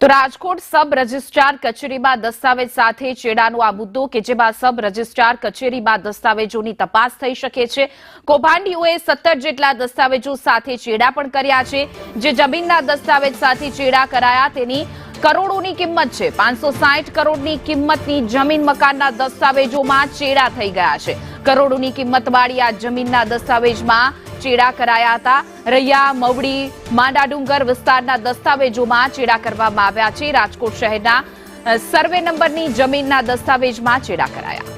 તો Rajkot sub registrar કચેરીમાં દસ્તાવેજ સાથે ચેડાનો આ મુદ્દો કે જેમાં સબ રજિસ્ટ્રાર કચેરીમાં દસ્તાવેજોની તપાસ થઈ શકે છે। કૌભાંડીઓએ 17 જેટલા દસ્તાવેજો સાથે ચેડા પણ કર્યા છે। જે જમીનના દસ્તાવેજ સાથે ચેડા કરાયા તેની કરોડોની કિંમત છે। 560 કરોડની કિંમતની જમીન મકાનના દસ્તાવેજોમાં ચેડા થઈ ગયા છે। કરોડોની કિંમતવાળી આ જમીનના દસ્તાવેજમાં ચેડા કરાયા હતા। રૈયા મવડી માંડાડુંગર વિસ્તારના દસ્તાવેજોમાં ચેડા કરવામાં આવ્યા છે। રાજકોટ શહેરના સર્વે નંબરની જમીનના દસ્તાવેજમાં ચેડા કરાયા।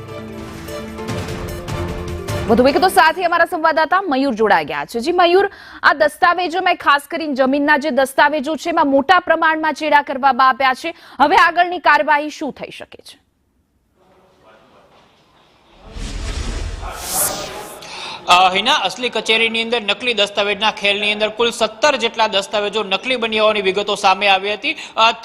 વધુ વિગતો સાથે અમારા સંવાદદાતા મયુર જોડાઈ ગયા છે। જી મયુર, આ દસ્તાવેજોમાં ખાસ કરીને જમીનના જે દસ્તાવેજો છે એમાં મોટા પ્રમાણમાં ચેડા કરવામાં આવ્યા છે। હવે આગળની કાર્યવાહી શું થઈ શકે છે? હિના, અસલી કચેરીની અંદર નકલી દસ્તાવેજના ખેલની અંદર કુલ 17 જેટલા દસ્તાવેજો નકલી બન્યા હોવાની વિગતો સામે આવી હતી।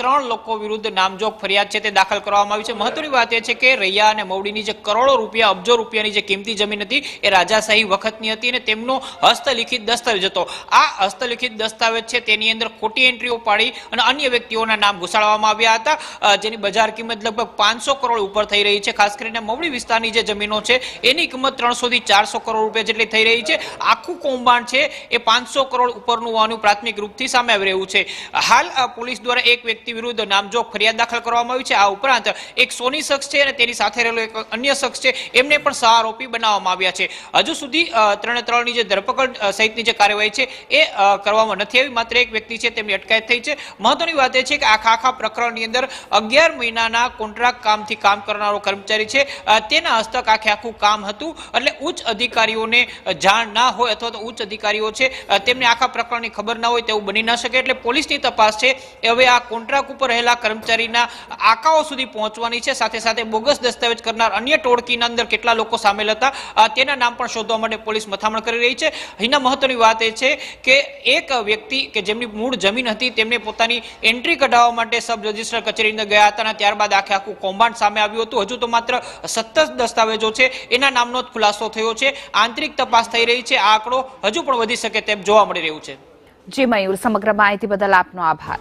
3 લોકો વિરુદ્ધ નામજોગ ફરિયાદ છે તે દાખલ કરવામાં આવી છે। મહત્વની વાત એ છે કે રૈયા અને મવડીની જે કરોડો રૂપિયા, અબજો રૂપિયાની જે કિંમતી જમીન હતી એ રાજાશાહી વખતની હતી અને તેમનો હસ્તલિખિત દસ્તાવેજ હતો। આ હસ્તલિખિત દસ્તાવેજ છે તેની અંદર ખોટી એન્ટ્રીઓ પાડી અને અન્ય વ્યક્તિઓના નામ ઘુસાડવામાં આવ્યા હતા, જેની બજાર કિંમત લગભગ 500 કરોડ ઉપર થઈ રહી છે। ખાસ કરીને મવડી વિસ્તારની જે જમીનો છે એની કિંમત 300 થી 400 કરોડ રૂપિયા જેટલી થઈ રહી છે। આખું કૌભાંડ છે એ 500 કરોડ ઉપરનું હોવાનું પ્રાથમિક રૂપથી સામે આવી રહ્યું છે। હાલ પોલીસ દ્વારા એક વ્યક્તિ વિરુદ્ધ નામજોગ ફરિયાદ દાખલ કરવામાં આવી છે। આ ઉપરાંત એક સોની શખ્સ છે અને તેની સાથે રહેલો એક અન્ય શખ્સ છે એમને પણ સહારોપી બનાવવામાં આવ્યા છે। હજુ સુધી 3ની જે ધરપકડ સહિતની જે કાર્યવાહી છે એ કરવામાં નથી આવી। માત્ર એક વ્યક્તિ છે તેમની અટકાયત થઈ છે। મહત્વની વાત એ છે કે આખા પ્રકરણની અંદર 11 મહિનાના કોન્ટ્રાક્ટ કામથી કામ કરનારો કર્મચારી છે તેના હસ્તક આખું કામ હતું। એટલે ઉચ્ચ અધિકારીઓને જાણ ના હોય અથવા તો ઉચ્ચ અધિકારીઓ છે તેમને આખા પ્રકરણની ખબર ના હોય તેવું બની ન શકે। એટલે પોલીસની તપાસ છે એ હવે આ કોન્ટ્રાક્ટ ઉપર રહેલા કર્મચારીના આંકાઓ સુધી પહોંચવાની છે। સાથે સાથે બોગસ દસ્તાવેજ કરનાર અન્ય ટોળકીના અંદર કેટલા લોકો સામેલ હતા તેના નામ પણ શોધવા માટે પોલીસ મથામણ કરી રહી છે। અહીંના મહત્વની વાત એ છે કે એક વ્યક્તિ કે જેમની મૂળ જમીન હતી તેમને પોતાની એન્ટ્રી કઢાવવા માટે સબ રજિસ્ટ્રાર કચેરીને ગયા હતા અને ત્યારબાદ આખું કૌભાંડ સામે આવ્યું હતું। હજુ તો માત્ર 17 દસ્તાવેજો છે એના નામનો જ ખુલાસો થયો છે। આંતરિક તપાસ થઈ રહી છે। આ આંકડો હજુ પણ વધી શકે તેમ જોવા મળી રહ્યું છે। જી મયુર, સમગ્ર માહિતી બદલ આપનો આભાર।